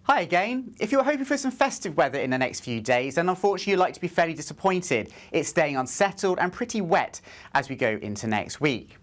Hi again. If you're hoping for some festive weather in the next few days, then unfortunately you're likely to be fairly disappointed. It's staying unsettled and pretty wet as we go into next week.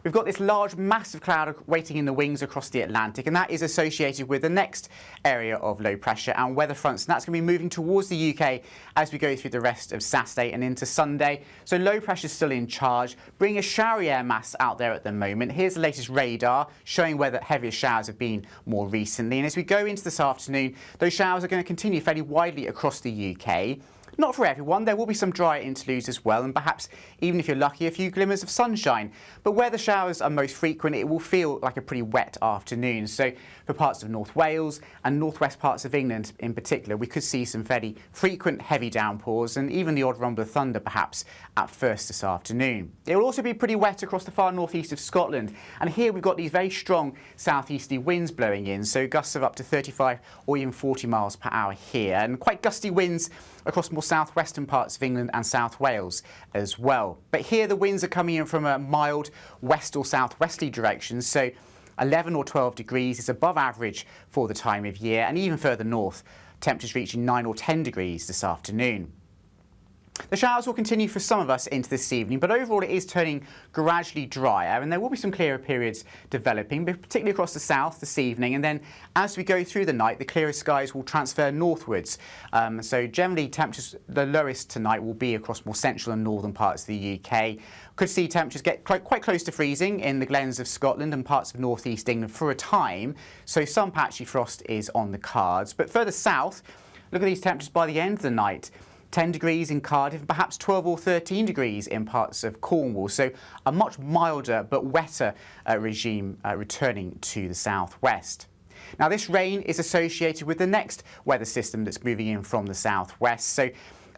We've got this large, massive cloud waiting in the wings across the Atlantic, and that is associated with the next area of low pressure and weather fronts, and that's going to be moving towards the UK as we go through the rest of Saturday and into Sunday. So low pressure is still in charge, bringing a showery air mass out there at the moment. Here's the latest radar showing where the heaviest showers have been more recently, and as we go into this afternoon, those showers are going to continue fairly widely across the UK. Not for everyone, there will be some drier interludes as well, and perhaps, even if you're lucky, a few glimmers of sunshine. But where the showers are most frequent, it will feel like a pretty wet afternoon. So for parts of North Wales and northwest parts of England in particular, we could see some fairly frequent heavy downpours and even the odd rumble of thunder perhaps at first this afternoon. It will also be pretty wet across the far northeast of Scotland, and here we've got these very strong southeasterly winds blowing in, so gusts of up to 35 or even 40 miles per hour here, and quite gusty winds across more southwestern parts of England and South Wales as well. But here the winds are coming in from a mild west or southwesterly direction, so 11 or 12 degrees is above average for the time of year, and even further north, temperatures reaching 9 or 10 degrees this afternoon. The showers will continue for some of us into this evening, but overall it is turning gradually drier, and there will be some clearer periods developing, particularly across the south this evening, and then as we go through the night the clearer skies will transfer northwards. So generally temperatures, the lowest tonight will be across more central and northern parts of the UK. Could see temperatures get quite close to freezing in the glens of Scotland and parts of northeast England for a time, so some patchy frost is on the cards. But further south, look at these temperatures by the end of the night. 10 degrees in Cardiff, perhaps 12 or 13 degrees in parts of Cornwall. So a much milder but wetter regime returning to the southwest. Now this rain is associated with the next weather system that's moving in from the southwest. So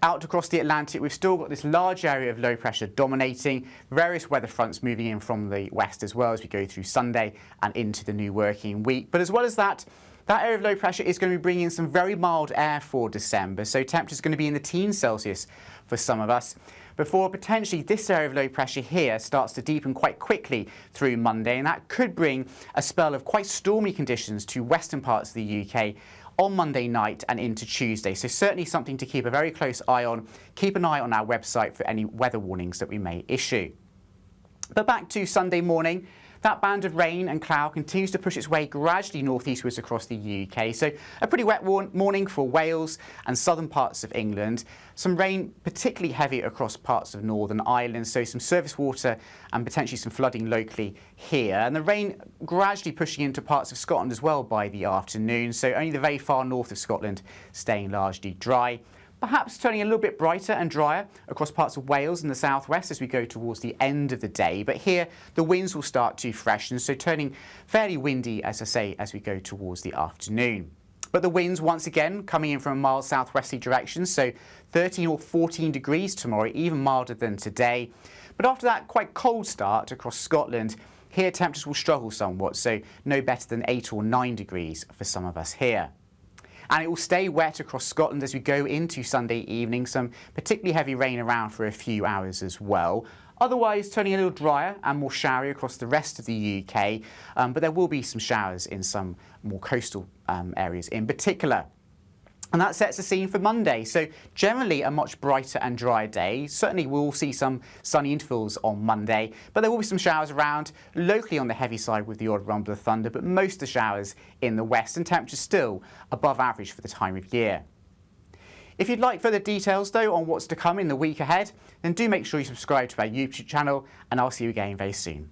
out across the Atlantic, we've still got this large area of low pressure dominating, various weather fronts moving in from the west as well as we go through Sunday and into the new working week. But as well as that, that area of low pressure is going to be bringing in some very mild air for December, so temperatures are going to be in the teens Celsius for some of us, before potentially this area of low pressure here starts to deepen quite quickly through Monday, and that could bring a spell of quite stormy conditions to western parts of the UK on Monday night and into Tuesday. So certainly something to keep a very close eye on. Keep an eye on our website for any weather warnings that we may issue. But back to Sunday morning. That band of rain and cloud continues to push its way gradually northeastwards across the UK. So a pretty wet morning for Wales and southern parts of England. Some rain particularly heavy across parts of Northern Ireland, so some surface water and potentially some flooding locally here. And the rain gradually pushing into parts of Scotland as well by the afternoon, so only the very far north of Scotland staying largely dry. Perhaps turning a little bit brighter and drier across parts of Wales and the southwest as we go towards the end of the day. But here the winds will start to freshen, so turning fairly windy, as I say, as we go towards the afternoon. But the winds once again coming in from a mild southwesterly direction, so 13 or 14 degrees tomorrow, even milder than today. But after that quite cold start across Scotland, here temperatures will struggle somewhat, so no better than 8 or 9 degrees for some of us here. And it will stay wet across Scotland as we go into Sunday evening, some particularly heavy rain around for a few hours as well. Otherwise turning a little drier and more showery across the rest of the UK, but there will be some showers in some more coastal areas in particular. And that sets the scene for Monday. So generally a much brighter and drier day. Certainly we'll see some sunny intervals on Monday, but there will be some showers around, locally on the heavy side with the odd rumble of thunder, but most of the showers in the west, and temperatures still above average for the time of year. If you'd like further details though on what's to come in the week ahead, then do make sure you subscribe to our YouTube channel, and I'll see you again very soon.